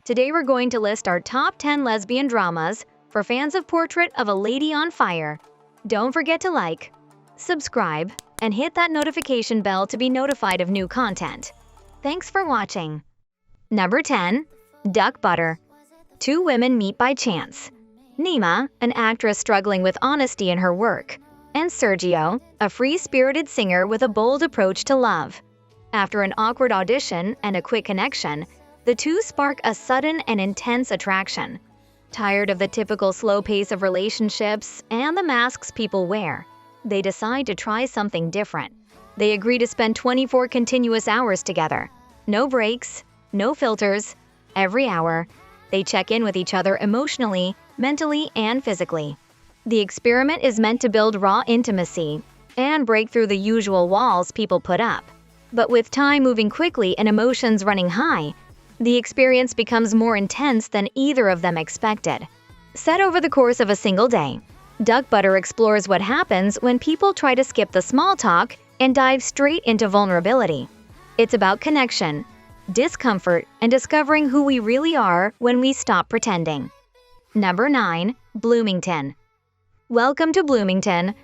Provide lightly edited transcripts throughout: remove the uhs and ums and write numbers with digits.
Today we're going to list our top 10 lesbian dramas for fans of Portrait of a Lady on Fire. Don't forget to like, subscribe, and hit that notification bell to be notified of new content. Thanks for watching. Number 10. Duck Butter. Two women meet by chance. Nima, an actress struggling with honesty in her work, and Sergio, a free-spirited singer with a bold approach to love. After an awkward audition and a quick connection, the two spark a sudden and intense attraction. Tired of the typical slow pace of relationships and the masks people wear, they decide to try something different. They agree to spend 24 continuous hours together. No breaks, no filters. Every hour, they check in with each other emotionally, mentally, and physically. The experiment is meant to build raw intimacy and break through the usual walls people put up. But with time moving quickly and emotions running high, the experience becomes more intense than either of them expected. Set over the course of a single day, Duck Butter explores what happens when people try to skip the small talk and dive straight into vulnerability. It's about connection, discomfort, and discovering who we really are when we stop pretending. Number 9. Bloomington. Welcome to Bloomington,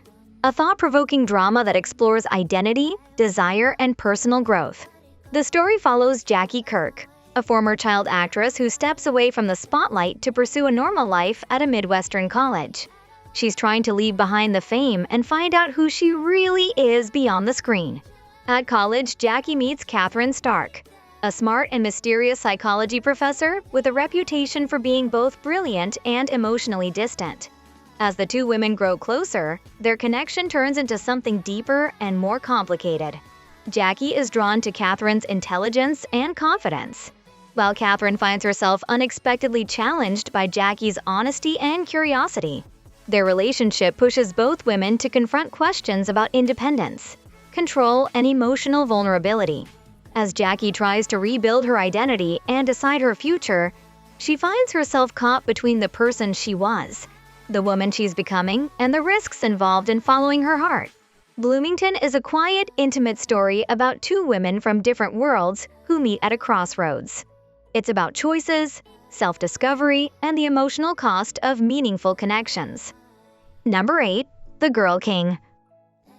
a thought-provoking drama that explores identity, desire, and personal growth. The story follows Jackie Kirk, a former child actress who steps away from the spotlight to pursue a normal life at a Midwestern college. She's trying to leave behind the fame and find out who she really is beyond the screen. At college, Jackie meets Catherine Stark, a smart and mysterious psychology professor with a reputation for being both brilliant and emotionally distant. As the two women grow closer, their connection turns into something deeper and more complicated. Jackie is drawn to Catherine's intelligence and confidence, while Catherine finds herself unexpectedly challenged by Jackie's honesty and curiosity. Their relationship pushes both women to confront questions about independence, control, and emotional vulnerability. As Jackie tries to rebuild her identity and decide her future, she finds herself caught between the person she was, the woman she's becoming, and the risks involved in following her heart. Bloomington is a quiet, intimate story about two women from different worlds who meet at a crossroads. It's about choices, self-discovery, and the emotional cost of meaningful connections. Number 8. The Girl King.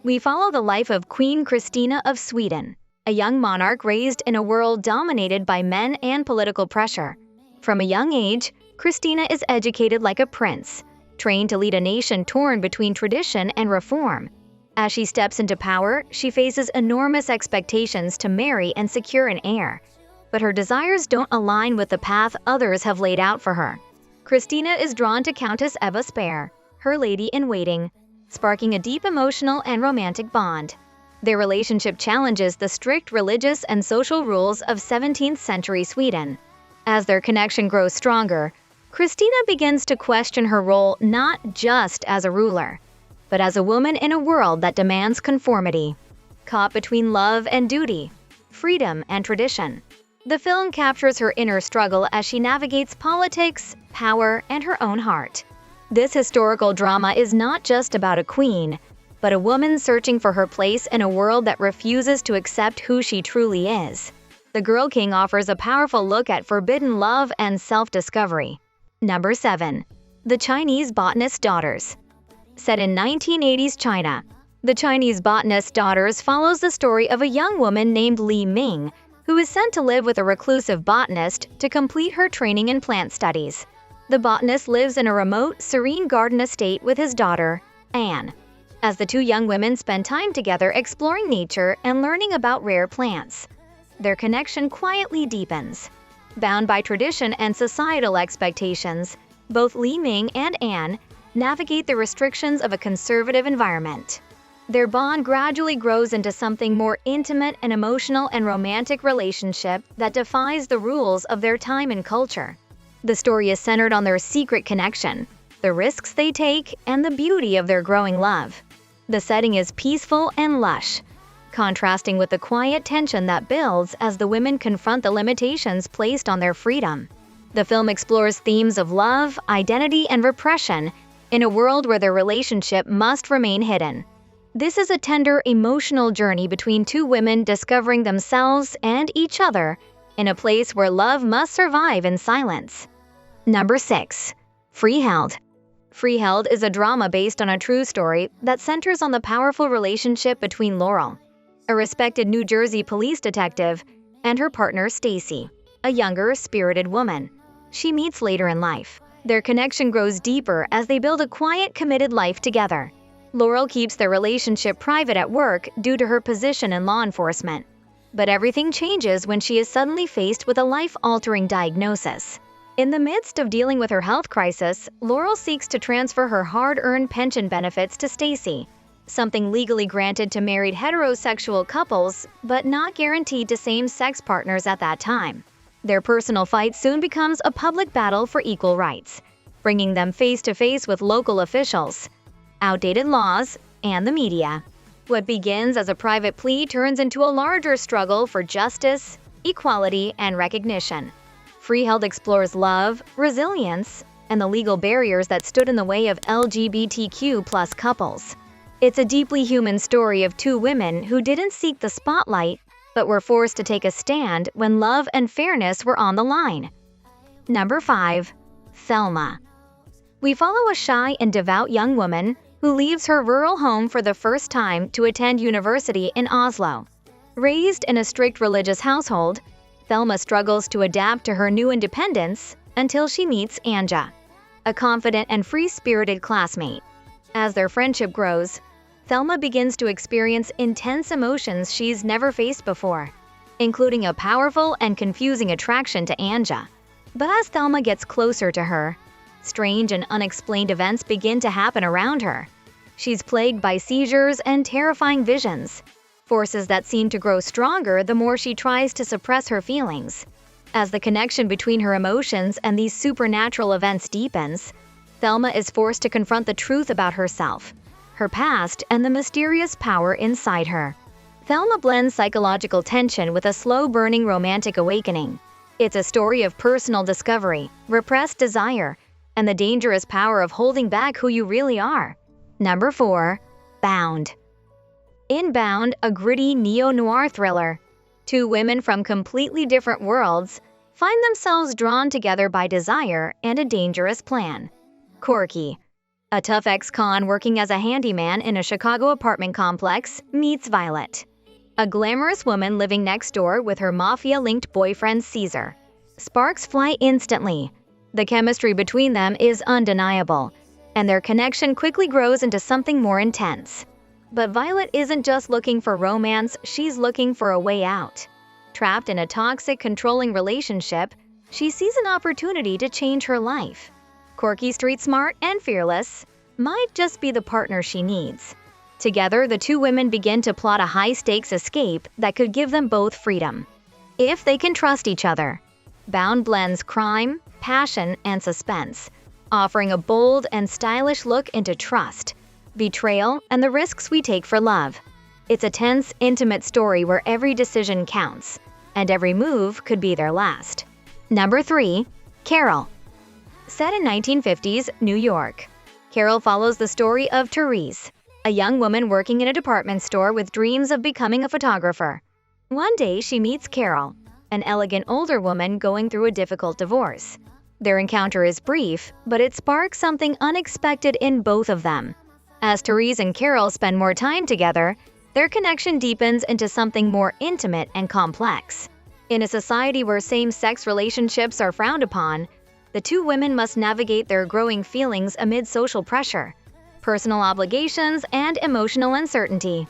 We follow the life of Queen Christina of Sweden, a young monarch raised in a world dominated by men and political pressure. From a young age, Christina is educated like a prince, trained to lead a nation torn between tradition and reform. As she steps into power, she faces enormous expectations to marry and secure an heir. But her desires don't align with the path others have laid out for her. Christina is drawn to Countess Eva Speer, her lady-in-waiting, sparking a deep emotional and romantic bond. Their relationship challenges the strict religious and social rules of 17th-century Sweden. As their connection grows stronger, Christina begins to question her role not just as a ruler, but as a woman in a world that demands conformity. Caught between love and duty, freedom and tradition, the film captures her inner struggle as she navigates politics, power, and her own heart. This historical drama is not just about a queen, but a woman searching for her place in a world that refuses to accept who she truly is. The Girl King offers a powerful look at forbidden love and self-discovery. Number 7. The Chinese Botanist Daughters. Set in 1980s China, The Chinese Botanist Daughters follows the story of a young woman named Li Ming, who is sent to live with a reclusive botanist to complete her training in plant studies. The botanist lives in a remote, serene garden estate with his daughter, Anne. As the two young women spend time together exploring nature and learning about rare plants, their connection quietly deepens. Bound by tradition and societal expectations, both Li Ming and Anne navigate the restrictions of a conservative environment. Their bond gradually grows into something more intimate and emotional and romantic relationship that defies the rules of their time and culture. The story is centered on their secret connection, the risks they take, and the beauty of their growing love. The setting is peaceful and lush, contrasting with the quiet tension that builds as the women confront the limitations placed on their freedom. The film explores themes of love, identity, and repression in a world where their relationship must remain hidden. This is a tender, emotional journey between two women discovering themselves and each other in a place where love must survive in silence. Number 6. Freeheld. Freeheld is a drama based on a true story that centers on the powerful relationship between Laurel, a respected New Jersey police detective, and her partner Stacy, a younger, spirited woman she meets later in life. Their connection grows deeper as they build a quiet, committed life together. Laurel keeps their relationship private at work due to her position in law enforcement. But everything changes when she is suddenly faced with a life-altering diagnosis. In the midst of dealing with her health crisis, Laurel seeks to transfer her hard-earned pension benefits to Stacy, something legally granted to married heterosexual couples, but not guaranteed to same-sex partners at that time. Their personal fight soon becomes a public battle for equal rights, bringing them face-to-face with local officials, outdated laws, and the media. What begins as a private plea turns into a larger struggle for justice, equality, and recognition. Freeheld explores love, resilience, and the legal barriers that stood in the way of LGBTQ+ couples. It's a deeply human story of two women who didn't seek the spotlight, but were forced to take a stand when love and fairness were on the line. Number 5. Thelma. We follow a shy and devout young woman who leaves her rural home for the first time to attend university in Oslo. Raised in a strict religious household, Thelma struggles to adapt to her new independence until she meets Anja, a confident and free-spirited classmate. As their friendship grows, Thelma begins to experience intense emotions she's never faced before, including a powerful and confusing attraction to Anja. But as Thelma gets closer to her, strange and unexplained events begin to happen around her. She's plagued by seizures and terrifying visions, forces that seem to grow stronger the more she tries to suppress her feelings. As the connection between her emotions and these supernatural events deepens, Thelma is forced to confront the truth about herself, her past, and the mysterious power inside her. Thelma blends psychological tension with a slow-burning romantic awakening. It's a story of personal discovery, repressed desire, and the dangerous power of holding back who you really are. Number 4. Bound. In Bound, a gritty neo-noir thriller, two women from completely different worlds find themselves drawn together by desire and a dangerous plan. Corky, a tough ex-con working as a handyman in a Chicago apartment complex, meets Violet, a glamorous woman living next door with her mafia-linked boyfriend Caesar. Sparks fly instantly. The chemistry between them is undeniable, and their connection quickly grows into something more intense. But Violet isn't just looking for romance, she's looking for a way out. Trapped in a toxic, controlling relationship, she sees an opportunity to change her life. Quirky, street smart, and fearless might just be the partner she needs. Together, the two women begin to plot a high-stakes escape that could give them both freedom, if they can trust each other. Bound blends crime, passion, and suspense, offering a bold and stylish look into trust, betrayal, and the risks we take for love. It's a tense, intimate story where every decision counts, and every move could be their last. Number 3. Carol. Set in 1950s New York, Carol follows the story of Therese, a young woman working in a department store with dreams of becoming a photographer. One day she meets Carol, an elegant older woman going through a difficult divorce. Their encounter is brief, but it sparks something unexpected in both of them. As Therese and Carol spend more time together, their connection deepens into something more intimate and complex. In a society where same-sex relationships are frowned upon, the two women must navigate their growing feelings amid social pressure, personal obligations, and emotional uncertainty.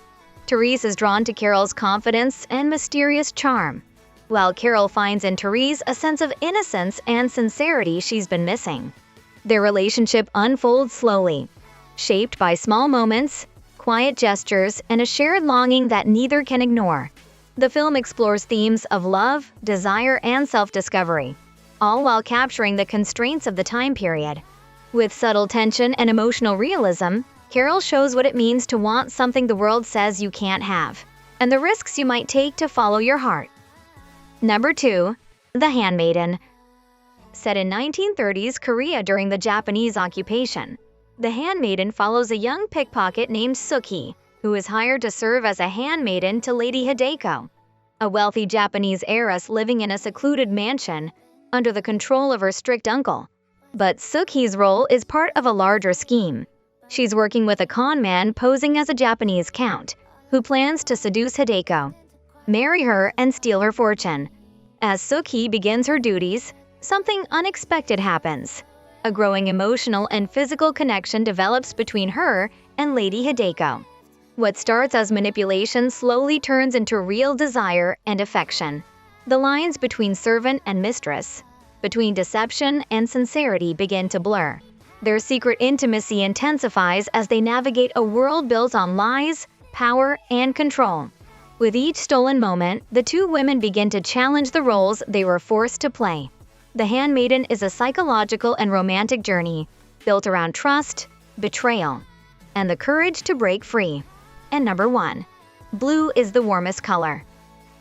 Therese is drawn to Carol's confidence and mysterious charm, while Carol finds in Therese a sense of innocence and sincerity she's been missing. Their relationship unfolds slowly, shaped by small moments, quiet gestures, and a shared longing that neither can ignore. The film explores themes of love, desire, and self-discovery, all while capturing the constraints of the time period. With subtle tension and emotional realism, Carol shows what it means to want something the world says you can't have, and the risks you might take to follow your heart. Number 2. The Handmaiden. Set in 1930s Korea during the Japanese occupation, The Handmaiden follows a young pickpocket named Suki, who is hired to serve as a handmaiden to Lady Hideko. a wealthy Japanese heiress living in a secluded mansion under the control of her strict uncle. But Suki's role is part of a larger scheme. She's working with a con man posing as a Japanese count who plans to seduce Hideko, marry her, and steal her fortune. As Suki begins her duties, something unexpected happens. A growing emotional and physical connection develops between her and Lady Hideko. What starts as manipulation slowly turns into real desire and affection. The lines between servant and mistress, between deception and sincerity begin to blur. Their secret intimacy intensifies as they navigate a world built on lies, power, and control. With each stolen moment, the two women begin to challenge the roles they were forced to play. The Handmaiden is a psychological and romantic journey built around trust, betrayal, and the courage to break free. And number 1. Blue is the warmest color.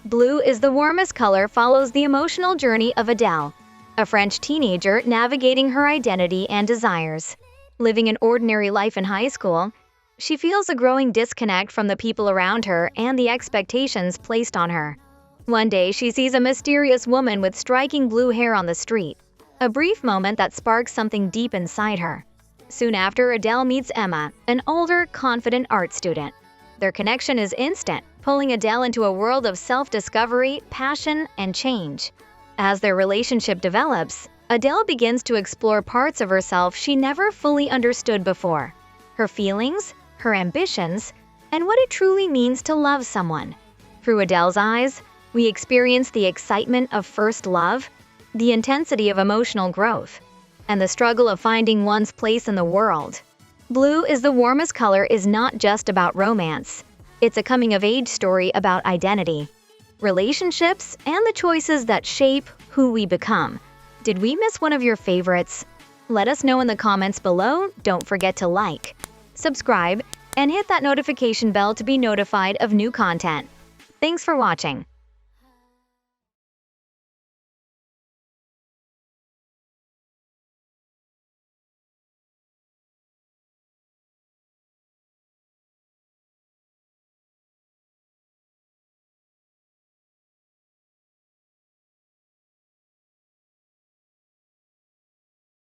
Blue is the warmest color follows the emotional journey of Adele, a French teenager navigating her identity and desires. Living an ordinary life in high school, she feels a growing disconnect from the people around her and the expectations placed on her. One day, she sees a mysterious woman with striking blue hair on the street, a brief moment that sparks something deep inside her. Soon after, Adele meets Emma, an older, confident art student. Their connection is instant, pulling Adele into a world of self-discovery, passion, and change. As their relationship develops, Adele begins to explore parts of herself she never fully understood before. Her feelings, her ambitions, and what it truly means to love someone. Through Adele's eyes, we experience the excitement of first love, the intensity of emotional growth, and the struggle of finding one's place in the world. Blue is the warmest color is not just about romance. It's a coming-of-age story about identity, relationships, and the choices that shape who we become. Did we miss one of your favorites? Let us know in the comments below. Don't forget to like, subscribe, and hit that notification bell to be notified of new content. Thanks for watching.